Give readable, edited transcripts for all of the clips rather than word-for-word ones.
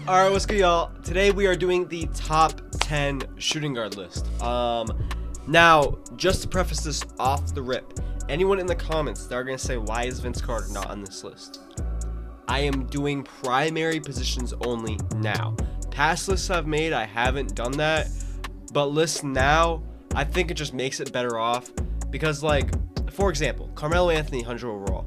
Alright, what's good, y'all? Today we are doing the top 10 shooting guard list. Now, just to preface this off the rip, anyone in the comments that are going to say, why is Vince Carter not on this list? I am doing primary positions only now. Past lists I've made, I haven't done that. But lists now, I think it just makes it better off. Because, like, for example, Carmelo Anthony, 100 overall.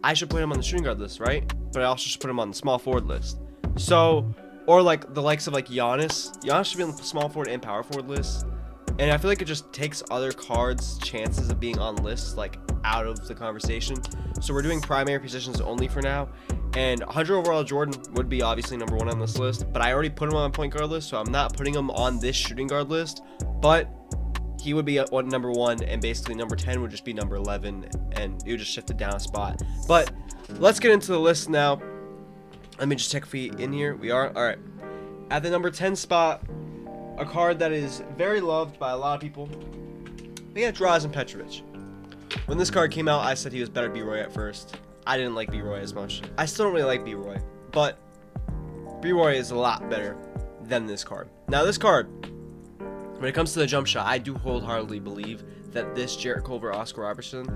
I should put him on the shooting guard list, right? But I also should put him on the small forward list. So, or like the likes of like Giannis. Giannis should be on the small forward and power forward list. And I feel like it just takes other cards' chances of being on lists like out of the conversation. So we're doing primary positions only for now. And 100 overall Jordan would be obviously number 1 on this list. But I already put him on point guard list, so I'm not putting him on this shooting guard list. But he would be at number 1, and basically number 10 would just be number 11, and it would just shift it down a spot. But let's get into the list now. Let me just check if we in here. We are. All right. At the number 10 spot, a card that is very loved by a lot of people. We got Drazen Petrovic. When this card came out, I said he was better B-Roy at first. I didn't like B-Roy as much. I still don't really like B-Roy, but B-Roy is a lot better than this card. Now, this card, when it comes to the jump shot, I do wholeheartedly believe that this Jarrett Culver, Oscar Robertson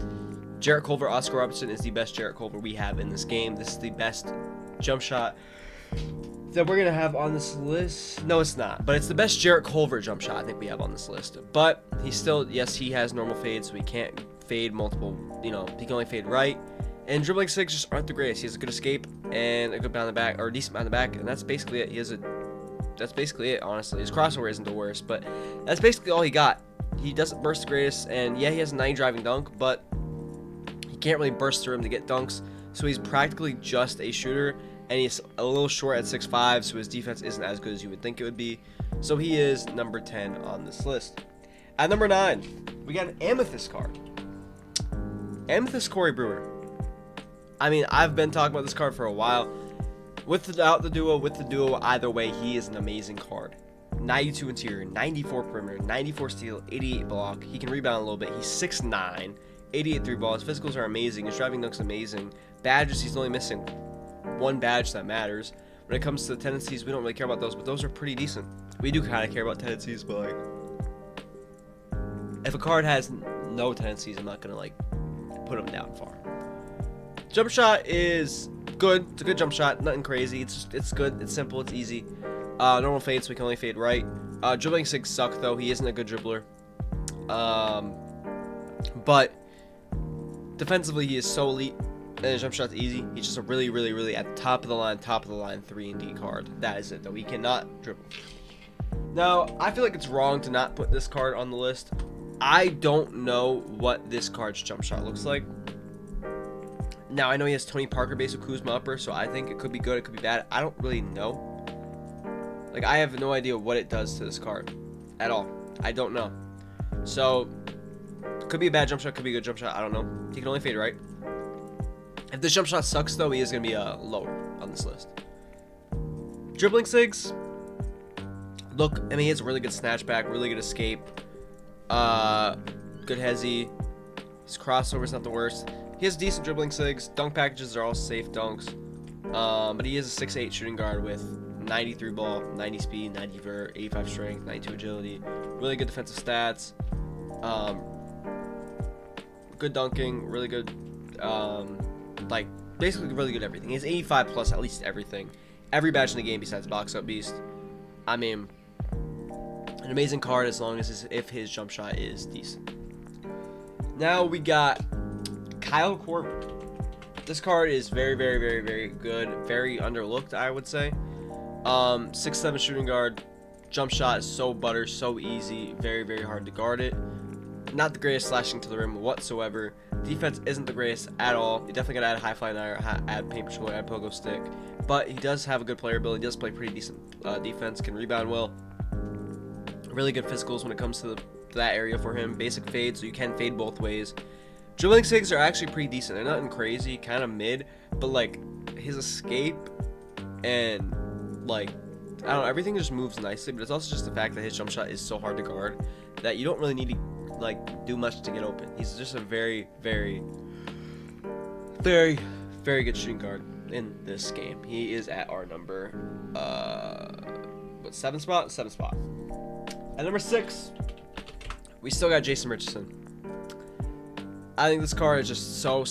is the best Jarrett Culver we have in this game. This is the best jump shot that we're gonna have on this list. No, it's not, but it's the best Jarrett Culver jump shot I think we have on this list. But he's still, yes, he has normal fades, so he can't fade multiple, he can only fade right. And dribbling sigs just aren't the greatest. He has a good escape and a good behind the back, or a decent behind the back, and that's basically it. That's basically it, honestly. His crossover isn't the worst, but that's basically all he got. He doesn't burst the greatest, and yeah, he has a 90 driving dunk, but he can't really burst through him to get dunks, so he's practically just a shooter, and he's a little short at 6'5", so his defense isn't as good as you would think it would be. So he is number 10 on this list. At number 9, we got an Amethyst card. Amethyst Corey Brewer. I mean, I've been talking about this card for a while. Without the duo, with the duo, either way, he is an amazing card. 92 interior, 94 perimeter, 94 steal, 88 block. He can rebound a little bit. He's 6'9", 88 3 balls. Physicals are amazing. His driving dunk's amazing. Badges, he's only missing one badge that matters. When it comes to the tendencies, we don't really care about those, but those are pretty decent. We do kind of care about tendencies, but like, if a card has no tendencies, I'm not gonna like put him down far. Jump shot is good. It's a good jump shot. Nothing crazy. It's good. It's simple. It's easy. Normal fade, so we can only fade right. Dribbling sigs suck though. He isn't a good dribbler. But defensively, he is so elite. And his jump shot's easy. He's just a really, really, really at the top of the line 3 and D card. That is it though. He cannot dribble. Now, I feel like it's wrong to not put this card on the list. I don't know what this card's jump shot looks like. Now, I know he has Tony Parker base with Kuzma upper, so I think it could be good, it could be bad. I don't really know. Like, I have no idea what it does to this card at all. I don't know. So, could be a bad jump shot, could be a good jump shot. I don't know. He can only fade right. If this jump shot sucks, though, he is going to be lower on this list. Dribbling sigs. Look, I mean, he has a really good snatchback, really good escape. Good hezzy. His crossover is not the worst. He has decent dribbling sigs. Dunk packages are all safe dunks. But he is a 6'8" shooting guard with 93 ball, 90 speed, 90 vert, 85 strength, 92 agility. Really good defensive stats. Good dunking. Really good, like, basically really good everything. He has 85 plus at least everything. Every badge in the game besides box up beast. I mean, an amazing card as long as if his jump shot is decent. Now we got Kyle Korver. This card is very, very, very, very good. Very underlooked, I would say. 6'7" shooting guard. Jump shot is so butter, so easy. Very, very hard to guard it. Not the greatest slashing to the rim whatsoever. Defense isn't the greatest at all. You definitely gotta add high fly iron, add paint control, add pogo stick. But he does have a good player ability. He does play pretty decent defense. Can rebound well. Really good physicals when it comes to that area for him. Basic fade, so you can fade both ways. Dribbling sigs are actually pretty decent. They're nothing crazy, kind of mid, but like his escape and like, I don't know, everything just moves nicely. But it's also just the fact that his jump shot is so hard to guard that you don't really need to like do much to get open. He's just a very, very, very, very good shooting guard. in this game. He is at our number, seventh spot? Seventh spot. At number 6, we still got Jason Richardson. I think this card is just so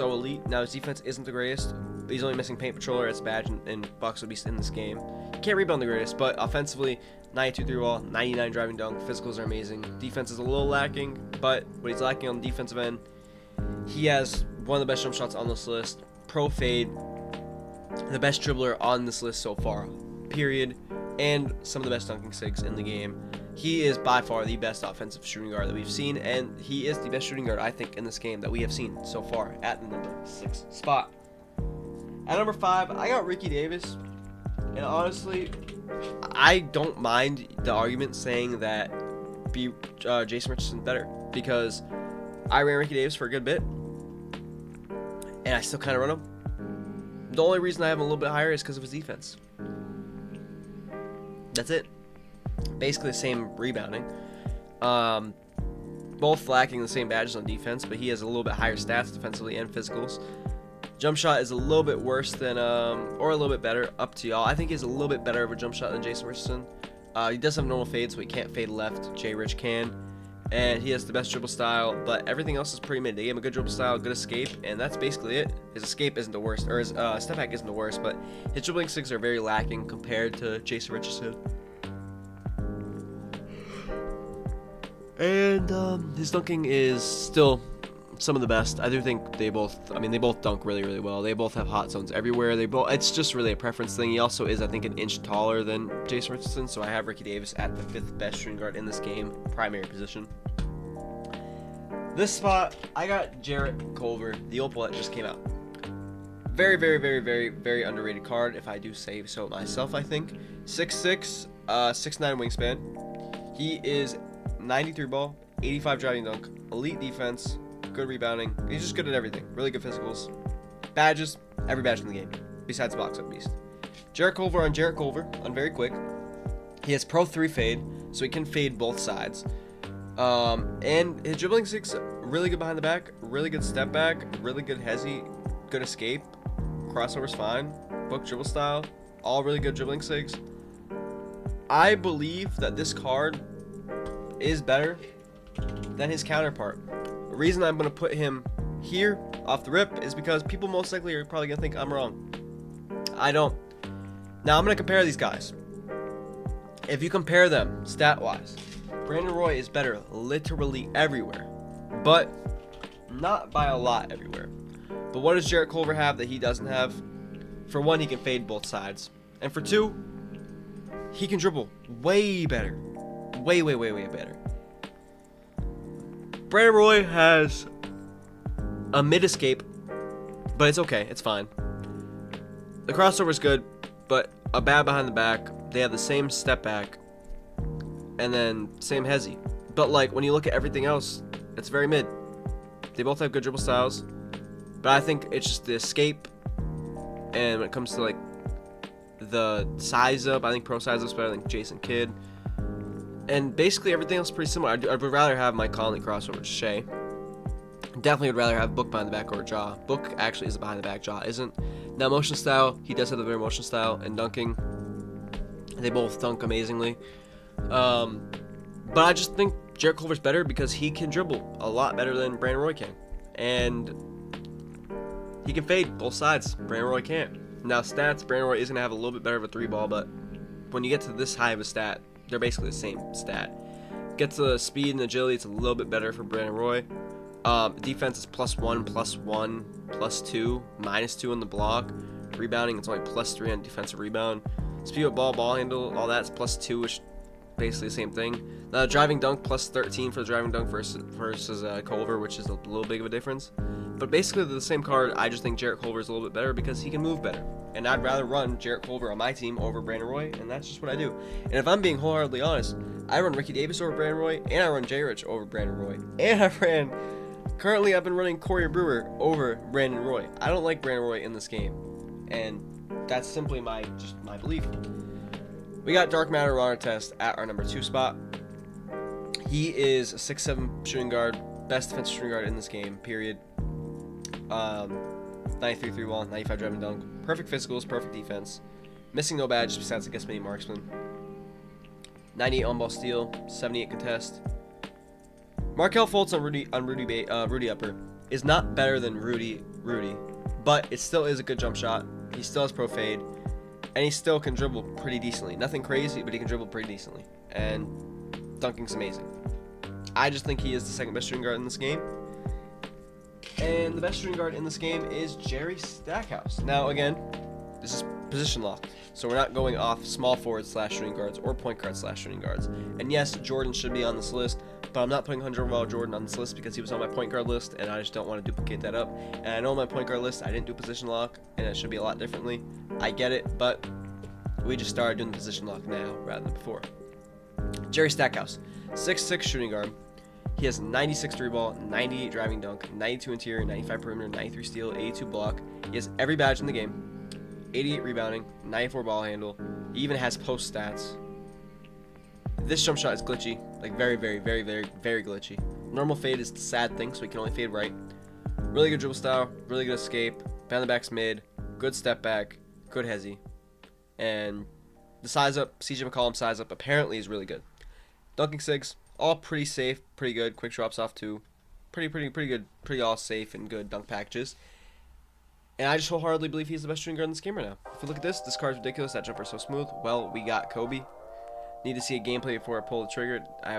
elite. Now, his defense isn't the greatest, but he's only missing Paint Patroller as a badge and Bucks will be in this game. He can't rebound the greatest, but offensively, 92 3 ball, 99 driving dunk. Physicals are amazing. Defense is a little lacking, but what he's lacking on the defensive end, he has one of the best jump shots on this list. Pro fade, the best dribbler on this list so far, period, and some of the best dunking sigs in the game. He is by far the best offensive shooting guard that we've seen, and he is the best shooting guard, I think, in this game that we have seen so far at the number 6 spot. At number 5, I got Ricky Davis, and honestly, I don't mind the argument saying that Jason Richardson better, because I ran Ricky Davis for a good bit, and I still kind of run him. The only reason I have him a little bit higher is because of his defense. That's it. Basically the same rebounding. Both lacking the same badges on defense, but he has a little bit higher stats defensively and physicals. Jump shot is a little bit worse than, or a little bit better, up to y'all. I think he's a little bit better of a jump shot than Jason Richardson. He does have normal fade, so he can't fade left. J. Rich can. And he has the best dribble style, but everything else is pretty mid. They gave him a good dribble style, good escape, and that's basically it. His escape isn't the worst, or his step back isn't the worst, but his dribbling sigs are very lacking compared to Jason Richardson. And his dunking is still some of the best. I do think they both dunk really well. They both have hot zones everywhere. It's just really a preference thing. He also is, I think, an inch taller than Jason Richardson, so I have Ricky Davis at the 5th best shooting guard in this game, primary position. This spot, I got Jarrett Culver, the opal that just came out. Very underrated card, if I do say so myself, I think. 6'6", 6'9" wingspan. He is 93 ball, 85 driving dunk, elite defense, good rebounding. He's just good at everything. Really good physicals. Badges, every badge in the game, besides box up beast. Jarrett Culver on very quick. He has Pro 3 fade, so he can fade both sides. And his dribbling sigs, really good behind the back, really good step back, really good hezzy, good escape. Crossover's fine. Book dribble style, all really good dribbling sigs. I believe that this card is better than his counterpart. The reason I'm going to put him here off the rip is because people most likely are probably going to think I'm wrong. I don't. Now I'm going to compare these guys. If you compare them stat-wise, Brandon Roy is better literally everywhere, but not by a lot everywhere. But what does Jarrett Culver have that he doesn't have? For one, he can fade both sides. And for two, he can dribble way better. Way better. Brandon Roy has a mid escape, but it's okay. It's fine. The crossover is good, but a bad behind the back. They have the same step back, and then same hezzy. But like when you look at everything else, it's very mid. They both have good dribble styles, but I think it's just the escape. And when it comes to like the size up, I think pro size up's better than Jason Kidd. And basically everything else is pretty similar. I would rather have Mike Conley crossover to Shea. Definitely would rather have Book behind the back over Jaw. Book actually is behind the back, Jaw isn't. Now motion style, he does have the better motion style, and dunking, they both dunk amazingly. But I just think Jarrett Culver's better because he can dribble a lot better than Brandon Roy can. And he can fade both sides. Brandon Roy can't. Now stats, Brandon Roy is going to have a little bit better of a 3-ball, but when you get to this high of a stat, they're basically the same stat. Get to the speed and agility, it's a little bit better for Brandon Roy. Defense is +1, +1, +2, -2 on the block. Rebounding, it's only +3 on defensive rebound. Speed of ball handle, all that's +2, which basically the same thing. Now driving dunk +13 for the driving dunk versus Culver, which is a little big of a difference. But basically the same card. I just think Jarrett Culver is a little bit better because he can move better. And I'd rather run Jarrett Culver on my team over Brandon Roy, and that's just what I do. And if I'm being wholeheartedly honest, I run Ricky Davis over Brandon Roy, and I run J. Rich over Brandon Roy. And currently I've been running Corey Brewer over Brandon Roy. I don't like Brandon Roy in this game. And that's simply my belief. We got Dark Matter Runner Test at our number 2 spot. He is a 6'7" shooting guard, best defensive shooting guard in this game, period. 93 3-ball, 95 driving dunk. Perfect physicals, perfect defense. Missing no badge besides against mini marksman. 98 on-ball steal, 78 contest. Markelle Fultz on Rudy Upper is not better than Rudy, but it still is a good jump shot. He still has pro fade, and he still can dribble pretty decently. Nothing crazy, but he can dribble pretty decently. And dunking's amazing. I just think he is the second best shooting guard in this game. And the best shooting guard in this game is Jerry Stackhouse. Now, again, this is position locked, so we're not going off small forward / shooting guards or point guard / shooting guards. And yes, Jordan should be on this list, but I'm not putting 100 overall Jordan on this list because he was on my point guard list, and I just don't want to duplicate that up. And I know on my point guard list I didn't do position lock, and it should be a lot differently. I get it, but we just started doing position lock now rather than before. Jerry Stackhouse, 6'6" shooting guard. He has 96 3-ball, 98 driving dunk, 92 interior, 95 perimeter, 93 steal, 82 block. He has every badge in the game. 88 rebounding, 94 ball handle. He even has post stats. This jump shot is glitchy, like very glitchy. Normal fade is the sad thing, so he can only fade right. Really good dribble style, really good escape. Behind the back's mid, good step back, good hezzy. And the size up, CJ McCollum size up apparently is really good. Dunking sigs, all pretty safe, pretty good. Quick drops off too. Pretty good, pretty all safe and good dunk packages. And I just wholeheartedly believe he's the best shooting guard in this game right now. If you look at this card's ridiculous. That jumper is so smooth. Well, we got Kobe. Need to see a gameplay before I pull the trigger. I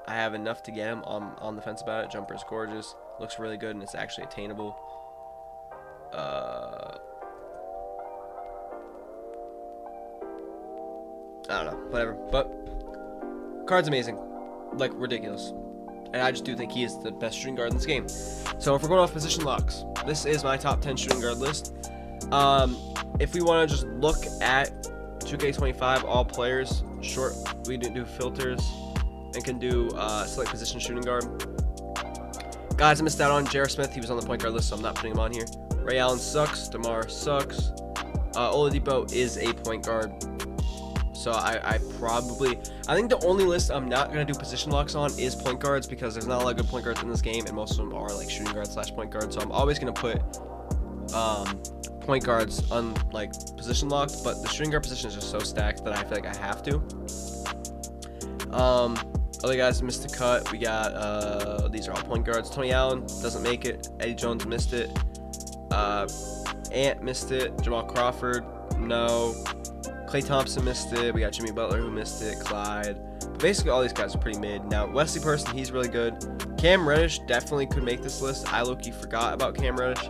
have enough to get him on the fence about it. Jumper is gorgeous. Looks really good, and it's actually attainable. I don't know. Whatever. But card's amazing. Like, ridiculous. And I just do think he is the best shooting guard in this game. So if we're going off position locks, this is my top 10 shooting guard list. If we want to just look at 2K25 all players, short, we didn't do filters and can do select position shooting guard. Guys, I missed out on J.R. Smith. He was on the point guard list, so I'm not putting him on here. Ray Allen sucks. DeMar sucks. Oladipo is a point guard. So I think the only list I'm not going to do position locks on is point guards, because there's not a lot of good point guards in this game, and most of them are like shooting guards / point guards. So I'm always going to put point guards on like position locked, but the shooting guard position is just so stacked that I feel like I have to. Other guys missed the cut. We got these are all point guards. Tony Allen doesn't make it. Eddie Jones missed it. Ant missed it. Jamal Crawford, no. Klay Thompson missed it. We got Jimmy Butler who missed it. Clyde. But basically, all these guys are pretty mid. Now, Wesley Person, he's really good. Cam Reddish definitely could make this list. I low-key forgot about Cam Reddish.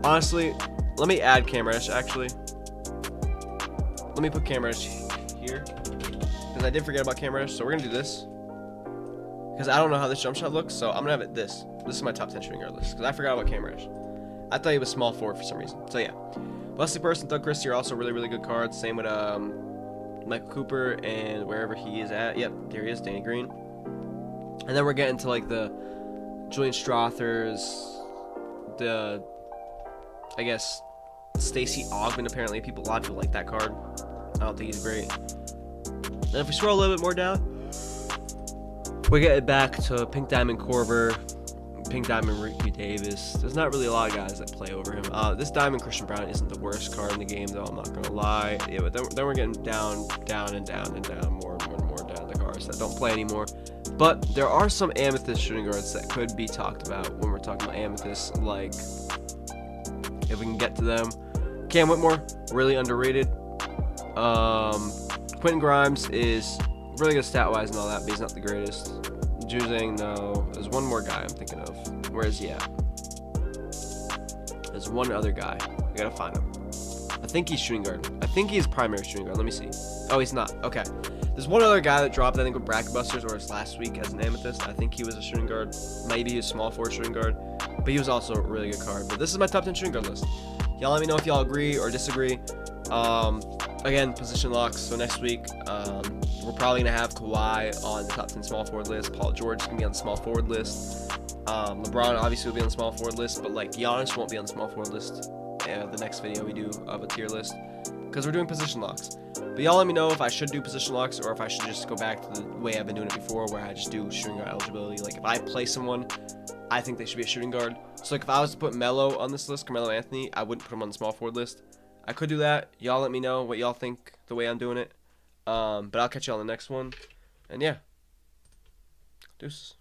Honestly, let me add Cam Reddish, actually. Let me put Cam Reddish here, because I did forget about Cam Reddish. So we're going to do this, because I don't know how this jump shot looks. So I'm going to have it this. This is my top 10 shooting guard list, because I forgot about Cam Reddish. I thought he was small forward for some reason. So, yeah. Wesley Person, Doug Christie are also really good cards. Same with Michael Cooper and wherever he is at. Yep, there he is, Danny Green. And then we're getting to like the Julian Strothers, the I guess Stacey Augmon. Apparently, a lot of people like that card. I don't think he's great. And if we scroll a little bit more down, we get it back to Pink Diamond Korver, Pink Diamond Ricky Davis. There's not really a lot of guys that play over him. This Diamond Christian Brown isn't the worst card in the game, though. I'm not gonna lie. Yeah, but then we're getting down, more down the cards that don't play anymore. But there are some Amethyst shooting guards that could be talked about when we're talking about Amethyst. Like, if we can get to them, Cam Whitmore, really underrated. Quentin Grimes is really good stat-wise and all that, but he's not the greatest. Juzang, no. There's one more guy I'm thinking of. Where is he at? There's one other guy. I gotta find him. I think he's shooting guard. I think he's primary shooting guard. Let me see. Oh, he's not. Okay. There's one other guy that dropped, I think, with Bracket Busters, or it's last week as an Amethyst. I think he was a shooting guard. Maybe he was small forward shooting guard. But he was also a really good card. But this is my top 10 shooting guard list. Y'all let me know if y'all agree or disagree. Again, position locks. So next week, we're probably going to have Kawhi on the top 10 small forward list. Paul George is going to be on the small forward list. LeBron obviously will be on the small forward list, but like Giannis won't be on the small forward list. the next video we do of a tier list, because we're doing position locks. But y'all let me know if I should do position locks or if I should just go back to the way I've been doing it before, where I just do shooting guard eligibility. Like if I play someone, I think they should be a shooting guard. So like if I was to put Melo on this list, Carmelo Anthony, I wouldn't put him on the small forward list. I could do that. Y'all let me know what y'all think the way I'm doing it. But I'll catch y'all on the next one. And yeah, deuces.